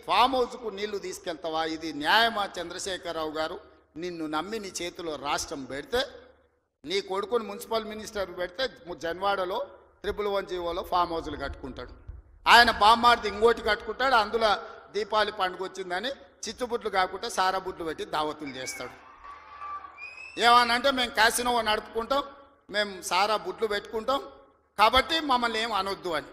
Form హౌస్కు నీళ్లు తీసుకెళ్తావా? ఇది న్యాయమా? చంద్రశేఖరరావు గారు, నిన్ను నమ్మి నీ చేతిలో రాష్ట్రం పెడితే, నీ కొడుకుని మున్సిపల్ మినిస్టర్ పెడితే జన్వాడలో 111 జీవోలో ఫామ్ హౌస్లు కట్టుకుంటాడు. ఆయన బామ్మార్ది ఇంకోటి కట్టుకుంటాడు. అందులో దీపావళి పండుగ వచ్చిందని చిచ్చుబుట్లు కాకుండా సారాబుట్లు పెట్టి దావతులు చేస్తాడు. ఏమనంటే మేము క్యాసినో నడుపుకుంటాం, మేము సారా బుట్లు పెట్టుకుంటాం, కాబట్టి మమ్మల్ని ఏం అనొద్దు అని.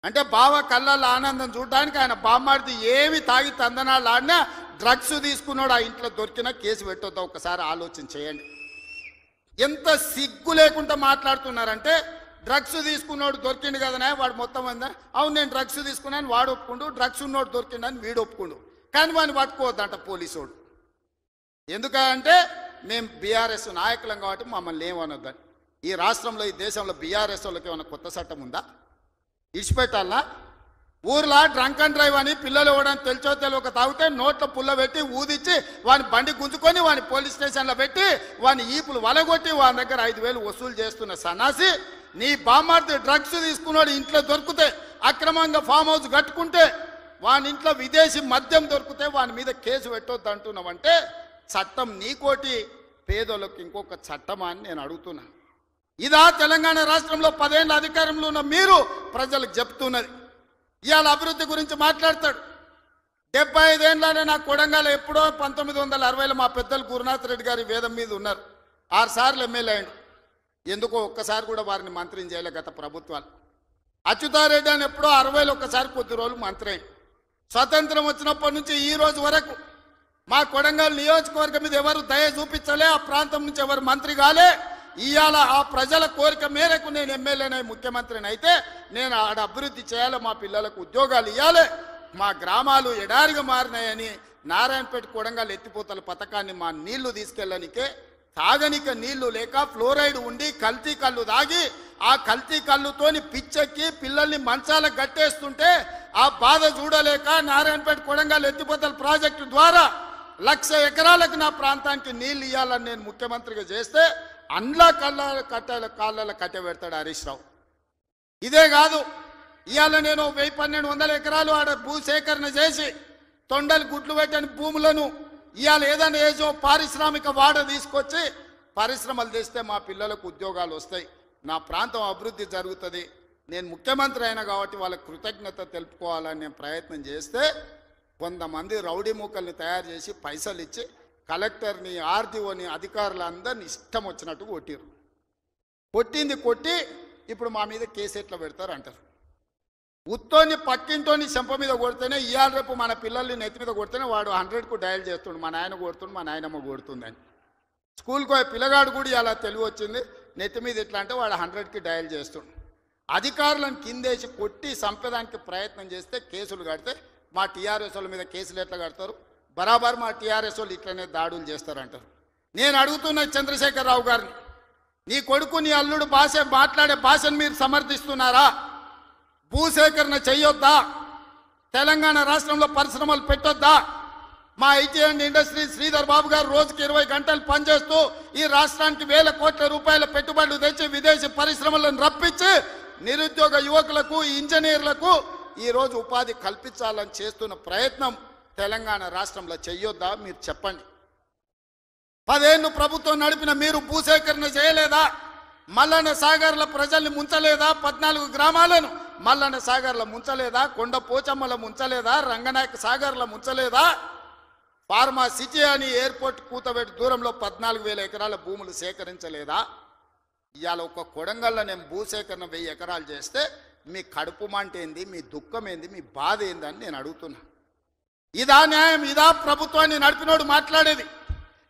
అంటే బావ కళ్ళల్లో ఆనందం చూడడానికి ఆయన బామ్మార్ది ఏమి తాగి తందనాలు ఆడినా డ్రగ్స్ తీసుకున్నాడు ఆ ఇంట్లో దొరికినా కేసు పెట్టొద్దా? ఒకసారి ఆలోచన చేయండి. ఎంత సిగ్గు లేకుండా మాట్లాడుతున్నారంటే, డ్రగ్స్ తీసుకున్నాడు దొరికిండు కదనే వాడు మొత్తం అందా, అవును నేను డ్రగ్స్ తీసుకున్నాను వాడు ఒప్పుకుండు, డ్రగ్స్ ఉన్నోడు దొరికిండని వీడు ఒప్పుకుండు, కానీ వాడిని పట్టుకోవద్దంట పోలీసోడు. ఎందుకంటే మేము బీఆర్ఎస్ నాయకులం కాబట్టి మమ్మల్ని ఏమనొద్దని. ఈ రాష్ట్రంలో ఈ దేశంలో బీఆర్ఎస్ వాళ్ళకి ఏమైనా కొత్త చట్టం ఉందా? ఇడిచిపెట్టాలనా? ఊర్లో డ్రంక్ అండ్ డ్రైవ్ అని పిల్లలు ఇవ్వడానికి తెలిచో తెలియక తాగితే నోట్లో పుల్ల పెట్టి ఊదిచ్చి వాని బండి గుంజుకొని వాని పోలీస్ స్టేషన్లో పెట్టి వాని ఈపులు వలగొట్టి వాని దగ్గర 5,000 వసూలు చేస్తున్న సన్నాసి, నీ బామ్మార్ది డ్రగ్స్ తీసుకున్నాడు ఇంట్లో దొరికితే, అక్రమంగా ఫామ్ హౌస్ కట్టుకుంటే, వాని ఇంట్లో విదేశీ మద్యం దొరికితే వాని మీద కేసు పెట్టొద్దు అంటున్నావంటే చట్టం నీకోటి పేదోళ్ళకి ఇంకొక చట్టమా అని నేను అడుగుతున్నా. ఇదా తెలంగాణ రాష్ట్రంలో 10 ఏళ్ళ అధికారంలో ఉన్న మీరు ప్రజలకు చెప్తున్నది? ఇవాళ అభివృద్ధి గురించి మాట్లాడతాడు. 75 ఏళ్ళనే నా కొడంగల్ ఎప్పుడో 1960లో మా పెద్దలు గురునాథ్ రెడ్డి గారి వేదం మీద ఉన్నారు. 6 సార్లు ఎమ్మెల్యే అయ్యాడు. ఎందుకో ఒక్కసారి కూడా వారిని మంత్రిని చేయలే గత ప్రభుత్వాలు. అచ్యుతారెడ్డి అని ఎప్పుడో 60లో ఒక్కసారి కొద్ది రోజులు మంత్రి అయ్యాడు. స్వతంత్రం వచ్చినప్పటి నుంచి ఈ రోజు వరకు మా కొడంగల్ నియోజకవర్గం మీద ఎవరు దయ చూపించలే, ఆ ప్రాంతం నుంచి ఎవరు మంత్రి కాలే. ఇవాళ ఆ ప్రజల కోరిక మేరకు నేను ఎమ్మెల్యేనై ముఖ్యమంత్రిని అయితే నేను ఆడ అభివృద్ధి చేయాలి, మా పిల్లలకు ఉద్యోగాలు ఇవ్వాలి, మా గ్రామాలు ఎడారిగా మారినాయని నారాయణపేట కొడంగల్ ఎత్తిపోతల పథకాన్ని మా నీళ్లు తీసుకెళ్ళనికే తాగనిక నీళ్లు లేక ఫ్లోరైడ్ ఉండి కల్తీ కళ్ళు తాగి ఆ కల్తీ కళ్ళుతోని పిచ్చెక్కి పిల్లల్ని మంచాలకు గట్టేస్తుంటే ఆ బాధ చూడలేక నారాయణపేట కొడంగల్ ఎత్తిపోతల ప్రాజెక్టు ద్వారా 1,00,000 ఎకరాలకు నా ప్రాంతానికి నీళ్లు ఇవ్వాలని నేను ముఖ్యమంత్రిగా చేస్తే అండ్లా కాళ్ళ కట్టె పెడతాడు హరీష్ రావు. ఇదే కాదు, ఇవాళ నేను 1,1200 ఎకరాలు ఆడ భూసేకరణ చేసి తొండలు గుడ్లు పెట్టని భూములను ఇవాళ ఏదైనా ఏజో పారిశ్రామిక వాడ తీసుకొచ్చి పరిశ్రమలు తెస్తే మా పిల్లలకు ఉద్యోగాలు వస్తాయి, నా ప్రాంతం అభివృద్ధి జరుగుతుంది. నేను ముఖ్యమంత్రి అయినా కాబట్టి వాళ్ళకి కృతజ్ఞత తెలుపుకోవాలని నేను ప్రయత్నం చేస్తే కొంతమంది రౌడీ మూకల్ని తయారు చేసి పైసలు ఇచ్చి కలెక్టర్ని ఆర్డీఓని అధికారులందరినీ ఇష్టం వచ్చినట్టు కొట్టిరు. కొట్టింది కొట్టి ఇప్పుడు మా మీద కేసు ఎట్లా పెడతారు అంటారు. ఉత్తోని పక్కింటోని చెంప మీద కొడితేనే ఇవాళ రేపు మన పిల్లల్ని నెత్తి మీద కొడితేనే వాడు 100కు డయల్ చేస్తుండు, మా నాయన కొడుతుండు మా నాయనమ్మ కొడుతుందని. స్కూల్కి పోయే పిల్లగాడు కూడా ఇలా తెలివి వచ్చింది, నెత్తి మీద ఎట్లా అంటే వాడు 100కి డయల్ చేస్తుండు. అధికారులను కిందేసి కొట్టి చంపేదానికి ప్రయత్నం చేస్తే కేసులు కడితే మా టీఆర్ఎస్ వాళ్ళ మీద కేసులు ఎట్లా కడతారు? బరాబర్ మా టీఆర్ఎస్ వాళ్ళు ఇట్లనే దాడులు చేస్తారంటారు. నేను అడుగుతున్న చంద్రశేఖరరావు గారిని, నీ కొడుకు నీ అల్లుడు మాట్లాడే భాషను మీరు సమర్థిస్తున్నారా? భూసేకరణ చెయ్యొద్దా? తెలంగాణ రాష్ట్రంలో పరిశ్రమలు పెట్టొద్దా? మా IT and industry Sridhar Babu గారు రోజుకి 20 గంటలు పనిచేస్తూ ఈ రాష్ట్రానికి 1,000 కోట్ల రూపాయల పెట్టుబడులు తెచ్చి విదేశీ పరిశ్రమలను రప్పించి నిరుద్యోగ యువకులకు ఇంజనీర్లకు ఈరోజు ఉపాధి కల్పించాలని చేస్తున్న ప్రయత్నం తెలంగాణ రాష్ట్రంలో చెయ్యొద్దా? మీరు చెప్పండి. 10 ఏళ్ళు ప్రభుత్వం నడిపిన మీరు భూసేకరణ చేయలేదా? మల్లన్న సాగర్ల ప్రజల్ని ముంచలేదా? 14 గ్రామాలను మల్లన్న సాగర్ల ముంచలేదా? కొండ పోచమ్మల ముంచలేదా? రంగనాయక సాగర్ల ముంచలేదా? ఫార్మా సిటీ అని ఎయిర్పోర్ట్ కూతబెట్టి దూరంలో 14,000 ఎకరాల భూములు సేకరించలేదా? ఇవాళ ఒక కొడంగల్లో నేను భూసేకరణ 1000 ఎకరాలు చేస్తే మీ కడుపు మంట ఏంది, మీ దుఃఖం ఏంది, మీ బాధ ఏందని నేను అడుగుతున్నా. ఇదా న్యాయం? ఇదా ప్రభుత్వాన్ని నడిపినోడు మాట్లాడేది?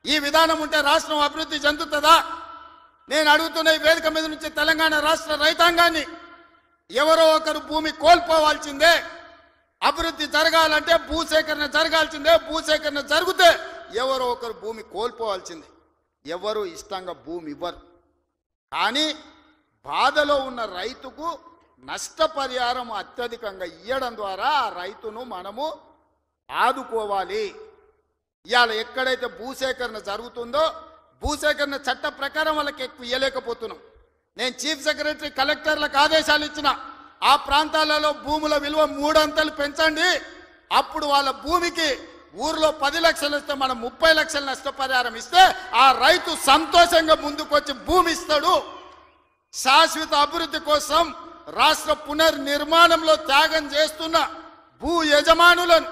ఈ విధానం ఉంటే రాష్ట్రం అభివృద్ధి చెందుతుందా? నేను అడుగుతున్న ఈ వేదిక మీద నుంచి తెలంగాణ రాష్ట్ర రైతాంగాన్ని, ఎవరో ఒకరు భూమి కోల్పోవాల్సిందే. అభివృద్ధి జరగాలంటే భూసేకరణ జరగాల్సిందే. భూసేకరణ జరిగితే ఎవరో ఒకరు భూమి కోల్పోవాల్సిందే. ఎవరు ఇష్టంగా భూమి ఇవ్వరు. కానీ బాధలో ఉన్న రైతుకు నష్టపరిహారం అత్యధికంగా ఇవ్వడం ద్వారా ఆ రైతును మనము ఆదుకోవాలి. ఇవాళ ఎక్కడైతే భూసేకరణ జరుగుతుందో భూసేకరణ చట్ట ప్రకారం వాళ్ళకి ఎక్కువ ఇవ్వలేకపోతున్నాం. నేను చీఫ్ సెక్రటరీ కలెక్టర్లకు ఆదేశాలు ఇచ్చిన, ఆ ప్రాంతాలలో భూముల విలువ 3 అంతలు పెంచండి, అప్పుడు వాళ్ళ భూమికి ఊర్లో 10 లక్షలు ఇస్తే మనం 30 లక్షల నష్టపరిహారం ఇస్తే ఆ రైతు సంతోషంగా ముందుకొచ్చి భూమి ఇస్తాడు. శాశ్వత అభివృద్ధి కోసం రాష్ట్ర పునర్నిర్మాణంలో త్యాగం చేస్తున్న భూ యజమానులను,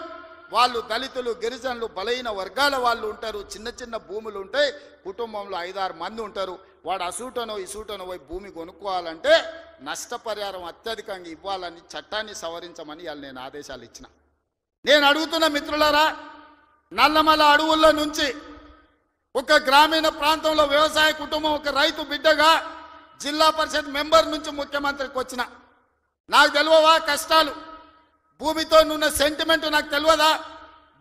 వాళ్ళు దళితులు, గిరిజనులు, బలహీన వర్గాల వాళ్ళు ఉంటారు. చిన్న చిన్న భూములు ఉంటాయి, కుటుంబంలో 5-6 మంది ఉంటారు. వాడు అసూటనో ఇసూటనో పోయి భూమి కొనుక్కోవాలంటే నష్టపరిహారం అత్యధికంగా ఇవ్వాలని చట్టాన్ని సవరించమని వాళ్ళు నేను ఆదేశాలు ఇచ్చిన. నేను అడుగుతున్న మిత్రులారా, నల్లమల అడవుల్లో నుంచి ఒక గ్రామీణ ప్రాంతంలో వ్యవసాయ కుటుంబం, ఒక రైతు బిడ్డగా జిల్లా పరిషత్ మెంబర్ నుంచి ముఖ్యమంత్రికి వచ్చిన. నాకు తెలియవా కష్టాలు? భూమితో ఉన్న సెంటిమెంట్ నాకు తెలియదా?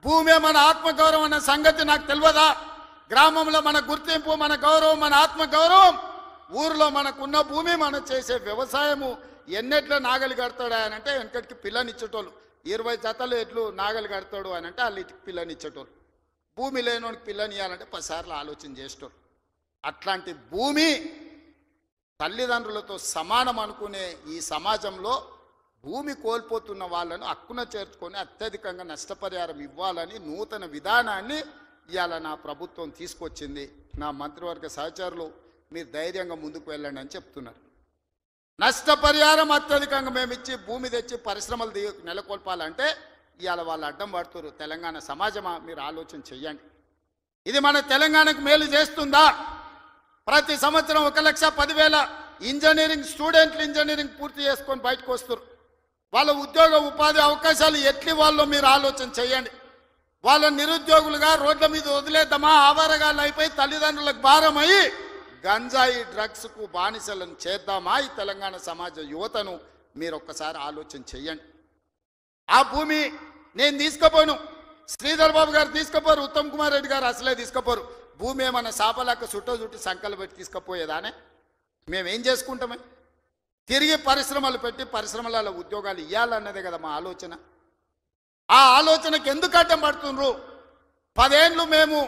భూమి మన ఆత్మగౌరవం అన్న సంగతి నాకు తెలియదా? గ్రామంలో మన గుర్తింపు, మన గౌరవం, మన ఆత్మగౌరవం, ఊరిలో మనకున్న భూమి, మనం చేసే వ్యవసాయము. ఎన్నెట్లో నాగలి కడతాడా అని అంటే వెనకటికి పిల్లనిచ్చేటోళ్ళు, 20 జతలు ఎట్లు నాగలి కడతాడు అని అంటే వాళ్ళు పిల్లనిచ్చేటోళ్ళు. భూమి లేనోనికి పిల్లనియాలంటే 10 సార్లు ఆలోచన చేసేటోళ్ళు. అట్లాంటి భూమి తల్లిదండ్రులతో సమానం అనుకునే ఈ సమాజంలో భూమి కోల్పోతున్న వాళ్ళను హక్కున చేర్చుకొని అత్యధికంగా నష్టపరిహారం ఇవ్వాలని నూతన విధానాన్ని ఇవాళ నా ప్రభుత్వం తీసుకొచ్చింది. నా మంత్రివర్గ సహచరులు మీరు ధైర్యంగా ముందుకు వెళ్ళండి అని చెప్తున్నారు. నష్టపరిహారం అత్యధికంగా మేము ఇచ్చి భూమి తెచ్చి పరిశ్రమలు నెలకొల్పాలంటే ఇవాళ వాళ్ళు అడ్డం పడుతున్నారు. తెలంగాణ సమాజమా, మీరు ఆలోచన చెయ్యండి. ఇది మన తెలంగాణకు మేలు చేస్తుందా? ప్రతి సంవత్సరం 1,10,000 ఇంజనీరింగ్ స్టూడెంట్లు ఇంజనీరింగ్ పూర్తి చేసుకొని బయటకు వస్తారు. వాళ్ళ ఉద్యోగ ఉపాధి అవకాశాలు ఎట్లి వాళ్ళో మీరు ఆలోచన చేయండి. వాళ్ళ నిరుద్యోగులుగా రోడ్ల మీద వదిలేద్దామా? ఆవారగాళ్ళు అయిపోయి తల్లిదండ్రులకు భారమై గంజాయి డ్రగ్స్కు బానిసలను చేద్దామా? ఈ తెలంగాణ సమాజ యువతను మీరు ఒక్కసారి ఆలోచన చెయ్యండి. ఆ భూమి నేను తీసుకుపోను, శ్రీధర్ బాబు గారు తీసుకుపోరు, ఉత్తమ్ కుమార్ రెడ్డి గారు అసలే తీసుకుపోరు. భూమి ఏమన్నా సాపలాక చుట్టి సంకలు పెట్టి తీసుకుపోయేదానే? మేమేం చేసుకుంటామే? తిరిగి పరిశ్రమలు పెట్టి పరిశ్రమలలో ఉద్యోగాలు ఇవ్వాలన్నదే కదా మా ఆలోచన. ఆ ఆలోచనకు ఎందుకు అడ్డం పడుతుండ్రు? 10 ఏళ్ళు మేము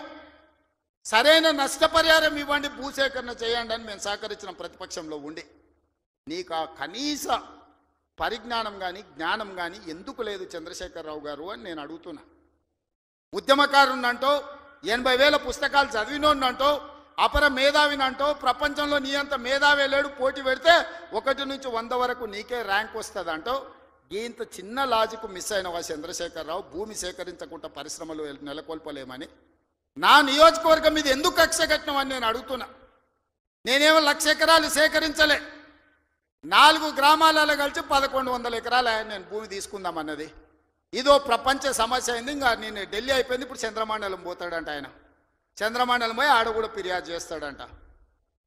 సరైన నష్టపరిహారం ఇవ్వండి, భూసేకరణ చేయండి అని మేము సహకరించిన ప్రతిపక్షంలో ఉండి నీకు ఆ కనీస పరిజ్ఞానం కానీ జ్ఞానం కానీ ఎందుకు లేదు చంద్రశేఖరరావు గారు అని నేను అడుగుతున్నా. ఉద్యమకారునంటో 80,000 పుస్తకాలు చదివినోన్నంటో అపర మేధావినంటో ప్రపంచంలో నీ అంత మేధావి లేడు, పోటీ పెడితే 1 నుంచి 100 వరకు నీకే ర్యాంక్ వస్తుంది అంటో ఇంత చిన్న లాజిక్ మిస్ అయినవా చంద్రశేఖరరావు? భూమి సేకరించకుండా పరిశ్రమలు నెలకొల్పలేమని నా నియోజకవర్గం మీద ఎందుకు కక్ష కట్టినవని నేను అడుగుతున్నా. నేనేమో 1,00,000 ఎకరాలు సేకరించలే, 4 గ్రామాలలో కలిసి 1,100 ఎకరాలు నేను భూమి తీసుకుందామన్నది. ఇదో ప్రపంచ సమస్య అయింది. ఇంకా నేను ఢిల్లీ అయిపోయింది, ఇప్పుడు చంద్రమండలం పోతాడంట ఆయన. చంద్రమండలం పోయి ఆడ కూడా ఫిర్యాదు చేస్తాడంట.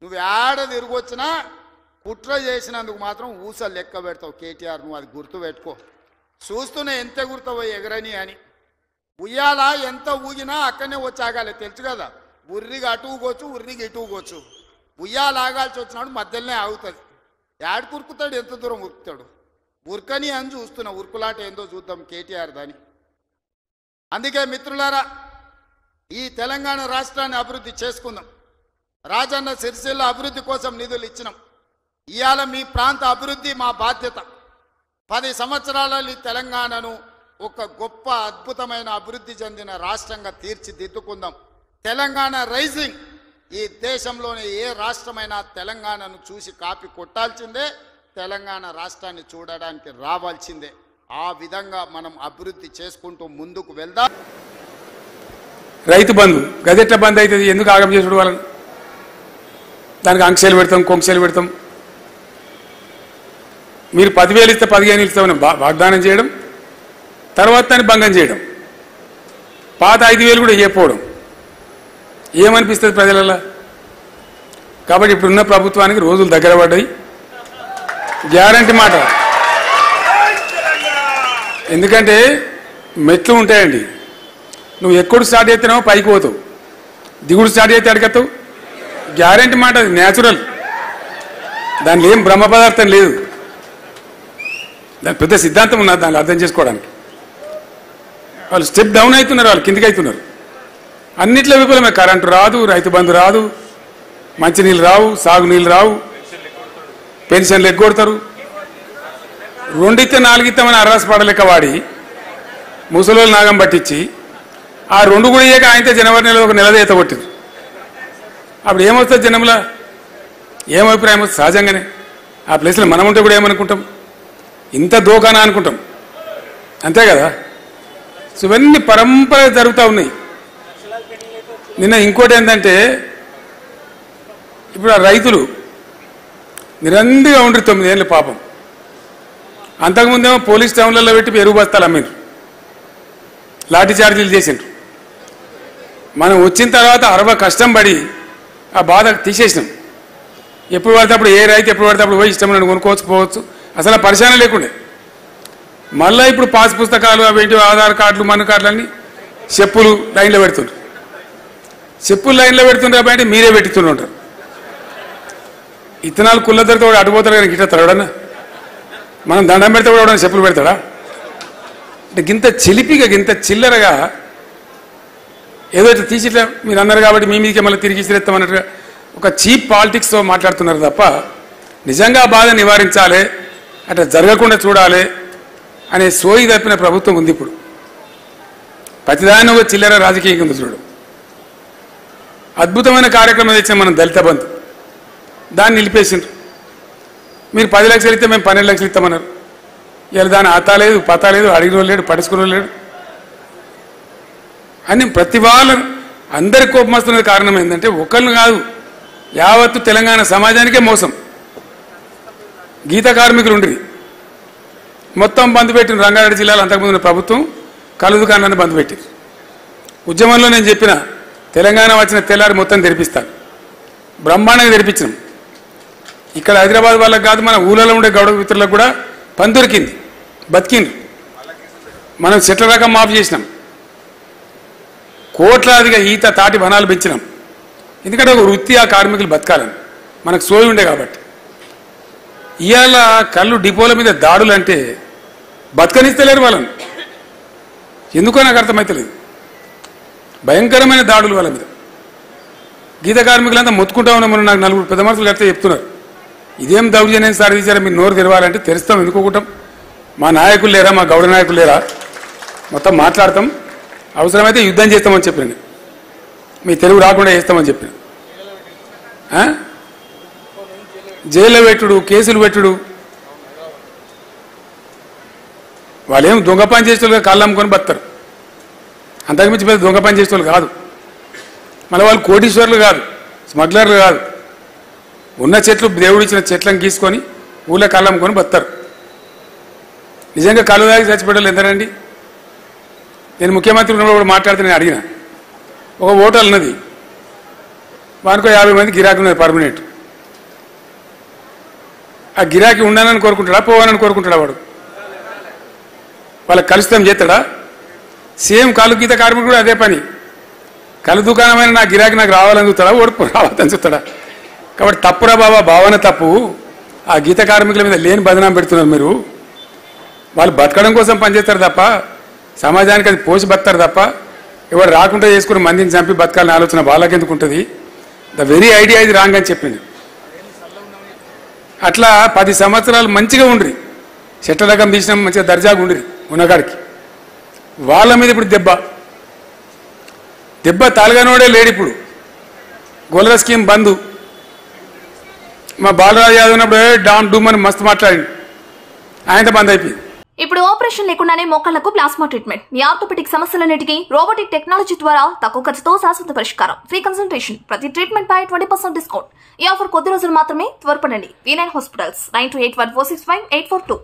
నువ్వు ఆడ తిరిగి వచ్చినా కుట్ర చేసినందుకు మాత్రం ఊసలు లెక్క పెడతావు కేటీఆర్, నువ్వు అది గుర్తుపెట్టుకో. చూస్తూనే ఎంత గుర్తవో ఎగరని అని. ఉయ్యాల ఎంత ఊగినా అక్కడనే వచ్చి ఆగాలి, తెలుసు కదా. ఉర్రికి అటు ఊగొచ్చు, ఉర్రికి ఇటు ఊగొచ్చు. ఉయ్యాల ఆగాల్సి వచ్చినాడు మధ్యలోనే ఆగుతుంది. యాడ్ కురుకుతాడు, ఎంత దూరం ఉరుకుతాడు? ఉరకని అని చూస్తున్నా. ఉరుకులాట ఏందో చూద్దాం కేటీఆర్ దాని. అందుకే మిత్రులారా, ఈ తెలంగాణ రాష్ట్రాన్ని అభివృద్ధి చేసుకుందాం. రాజన్న సిరిసిల్ల అభివృద్ధి కోసం నిధులు ఇచ్చినాం. ఇవాళ మీ ప్రాంత అభివృద్ధి మా బాధ్యత. 10 సంవత్సరాలలో ఈ తెలంగాణను ఒక గొప్ప అద్భుతమైన అభివృద్ధి చెందిన రాష్ట్రంగా తీర్చిదిద్దుకుందాం. తెలంగాణ రైజింగ్. ఈ దేశంలోనే ఏ రాష్ట్రమైనా తెలంగాణను చూసి కాపీ కొట్టాల్సిందే, తెలంగాణ రాష్ట్రాన్ని చూడడానికి రావాల్సిందే. ఆ విధంగా మనం అభివృద్ధి చేసుకుంటూ ముందుకు వెళ్దాం. రైతు బంధు గజెట్ల బంద్ అవుతుంది, ఎందుకు ఆగం చేసుడు వాళ్ళని? దానికి ఆంక్షలు పెడతాం, కొంక్షలు పెడతాం. మీరు 10,000 ఇస్తే 15,000 ఇస్తామని వాగ్దానం చేయడం, తర్వాత దాన్ని భంగం చేయడం, పాత 5,000 కూడా చేయకపోవడం ఏమనిపిస్తుంది ప్రజలలో? కాబట్టి ఇప్పుడున్న ప్రభుత్వానికి రోజులు దగ్గర పడ్డాయి. గ్యారంటీ మాట. ఎందుకంటే మెట్లు ఉంటాయండి. నువ్వు ఎక్కడ స్టార్ట్ చేస్తున్నావో పైకి పోతావు, దిగుడు స్టార్ట్ చేస్తే అడిగతావు. గ్యారంటీ మాట, అది న్యాచురల్. దానిలో ఏం బ్రహ్మ పదార్థం లేదు. దాని పెద్ద సిద్ధాంతం ఉన్నది దాన్ని అర్థం చేసుకోవడానికి. వాళ్ళు స్టెప్ డౌన్ అవుతున్నారు, వాళ్ళు కిందికి అవుతున్నారు. అన్నిట్లో విఫలమే. కరెంటు రాదు, రైతు బంధు రాదు, మంచినీళ్ళు రావు, సాగునీళ్ళు రావు, పెన్షన్లు ఎగ్గొడతారు. 2 ఇస్తే 4 ఇస్తామని అర్రాస పడలేక వాడి ముసలోళ్ళు నాగం పట్టించి ఆ 2 కూడా ఇయ్యక ఆయనతో జనవరి నెలలో ఒక నెల ఈత కొట్టింది. అప్పుడు ఏమవుతుంది జనంలో ఏం అభిప్రాయం వస్తుంది? సహజంగానే ఆ ప్లేస్లో మనం ఉంటే కూడా ఏమనుకుంటాం, ఇంత దోకానా అనుకుంటాం, అంతే కదా. సో ఇవన్నీ పరంపర జరుగుతూ ఉన్నాయి. నిన్న ఇంకోటి ఏంటంటే ఇప్పుడు ఆ రైతులు నిరంతరంగా ఉండరు 9 ఏళ్ళు పాపం. అంతకుముందేమో పోలీస్ టౌన్లలో పెట్టి ఎరువు బస్తాలు అమ్మిండ్రు, లాఠీ చార్జీలు చేసిండ్రు. మనం వచ్చిన తర్వాత 60 కష్టం పడి ఆ బాధ తీసేసినాం. ఎప్పుడు పడితే అప్పుడు ఏ రైతు ఎప్పుడు పడితే అప్పుడు పోయి ఇష్టం కొనుక్కోవచ్చు పోవచ్చు, అసలు ఆ పరిశానం లేకుండే. మళ్ళీ ఇప్పుడు పాస్ పుస్తకాలు అవేంటి ఆధార్ కార్డులు మన కార్డులు అన్నీ చెప్పులు లైన్లో పెడుతుండ్రు. చెప్పులు లైన్లో పెడుతుండ్రు అంటే మీరే పెట్టుతుంటారు. ఇత్తనాలు కుళ్ళద్దరితో కూడా అటుపోతాడు కానీ గిట్ట తడవడన్నా, మనం దండం పెడితే కూడా చెప్పులు పెడతాడా? అంటే గింత చిలిపిగా గింత చిల్లరగా ఏదో ఇట్లా తీసి ఇట్లా మీరు అన్నారు కాబట్టి మీ మీదకే మళ్ళీ తిరిగి ఇసిరేస్తామన్నట్టుగా ఒక చీప్ పాలిటిక్స్తో మాట్లాడుతున్నారు తప్ప నిజంగా బాధ నివారించాలి, అట్లా జరగకుండా చూడాలి అనే సోయి తప్పిన ప్రభుత్వం ఉంది ఇప్పుడు. ప్రతిదాన్ని ఒక చిల్లర రాజకీయం కింద చూడు. అద్భుతమైన కార్యక్రమం తెచ్చిన మనం దళిత బంధు, దాన్ని నిలిపేసిండ్రు. మీరు 10 లక్షలు ఇస్తే మేము 12 లక్షలు ఇస్తామన్నారు. ఇలా దాని ఆతా లేదు పతా లేదు, అడిగిన లేడు పడుచుకున్న లేడు అని ప్రతి వాళ్ళు అందరి కోపం వస్తున్నది. కారణం ఏంటంటే ఒకళ్ళు కాదు, యావత్తు తెలంగాణ సమాజానికే మోసం. గీత కార్మికులు ఉండి మొత్తం బంద్ పెట్టిన రంగారెడ్డి జిల్లాలో అంతకుముందు ప్రభుత్వం కళ్ళు దుకాణాన్ని బంద్ పెట్టింది. ఉద్యమంలో నేను చెప్పిన తెలంగాణ వచ్చిన తెల్లారి మొత్తం తెరిపిస్తాను, బ్రహ్మాండంగా తెరిపించినాం. ఇక్కడ హైదరాబాద్ వాళ్ళకి కాదు, మన ఊళ్ళలో ఉండే గౌడ మిత్రులకు కూడా పని దొరికింది, బతికిండ్రు. మనం చెట్ల రకం మాఫ్ చేసినాం, కోట్లాదిగా ఈత తాటి వనాలు పెంచినాం. ఎందుకంటే ఒక వృత్తి ఆ కార్మికులు బతకాలని మనకు సోయి ఉండే కాబట్టి. ఇవాళ కళ్ళు డిపోల మీద దాడులు అంటే బతకనిస్తలేరు వాళ్ళని, ఎందుకో నాకు అర్థమవుతలేదు. భయంకరమైన దాడులు వాళ్ళ మీద. గీత కార్మికులంతా మొత్తుకుంటా ఉన్నామని నాకు 4 పెద్ద మనుషులు కడితే చెప్తున్నారు, ఇదేం దౌర్జన్యం సార్ తీసారా, మీరు నోరు తెరవాలంటే తెరుస్తాం, ఎందుకుంటాం, మా నాయకులు లేరా, మా గౌడ నాయకులు లేరా, మొత్తం మాట్లాడతాం, అవసరమైతే యుద్ధం చేస్తామని చెప్పాను, మీ తెలుగు రాకుండా చేస్తామని చెప్పాను. జైల్లో పెట్టుడు, కేసులు పెట్టుడు, వాళ్ళేం దొంగ పని చేసేవాళ్ళు కాళ్ళు అమ్ముకొని బతారు, అంతకుమించి పెద్ద దొంగ పని చేసేవాళ్ళు కాదు. మళ్ళీ వాళ్ళు కోటీశ్వర్లు కాదు, స్మగ్లర్లు కాదు, ఉన్న చెట్లు దేవుడు ఇచ్చిన చెట్లను గీసుకొని ఊళ్ళో కళ్ళు అమ్ముకొని బతారు. నిజంగా కళ్ళు దాగి చచ్చిపోయేవాళ్ళు ఎందరండి? నేను ముఖ్యమంత్రి ఉన్నప్పుడు కూడా మాట్లాడితే నేను అడిగిన, ఒక హోటల్ ఉన్నది, వానికో 50 మంది గిరాకీ ఉన్నది పర్మనెంట్. ఆ గిరాకీ ఉండాలని కోరుకుంటాడా, పోవాలని కోరుకుంటాడా? వాడు వాళ్ళకి కలుస్తాం చేస్తాడా? సేమ్ కళ్ళు గీత కార్మికుడు కూడా అదే పని. కళ్ళు దుకాణమైన నా గిరాకీ నాకు రావాలని చూస్తాడా, ఓడిపో రావాలని చూస్తాడా? కాబట్టి తప్పురా బాబా, భావన తప్పు. ఆ గీత కార్మికుల మీద లేని బదనాం పెడుతున్నారు మీరు. వాళ్ళు బతకడం కోసం పనిచేస్తారు తప్ప సమాజానికి అది పోసి బతారు తప్ప ఎవరు రాకుండా చేసుకుని మందిని చంపి బతకాలని ఆలోచన వాళ్ళకి ఎందుకు ఉంటుంది? ద వెరీ ఐడియా ఇది రాంగ్ అని చెప్పింది. అట్లా 10 సంవత్సరాలు మంచిగా ఉండ్రి, చెట్ల రకం తీసినాం, మంచిగా దర్జాగా ఉండ్రి ఉన్నగాడికి. వాళ్ళ మీద ఇప్పుడు దెబ్బ తాలుగానోడే లేడు. ఇప్పుడు గోల్రా స్కీమ్ బంధు, మా బాలరాజు యాదవ్ ఉన్నప్పుడు డామ్ డూమ్ అని మస్తు మాట్లాడింది, ఆయనతో బంద్ అయిపోయింది. ఇప్పుడు ఆపరేషన్ లేకుండానే మోకాళ్లకు ప్లాస్మా ట్రీట్మెంట్, మీ ఆర్థోపెటిక్ సమస్యలన్నిటికీ రోబోటిక్ టెక్నాలజీ ద్వారా తక్కువ ఖర్చుతో శాశ్వత పరిష్కారం, ఫ్రీ కన్సల్టేషన్, ప్రతి ట్రీట్మెంట్ పై 20% డిస్కౌంట్. ఈ ఆఫర్ కొద్ది రోజులు మాత్రమే, త్వరపడండి. V9 hospitals 9281465842.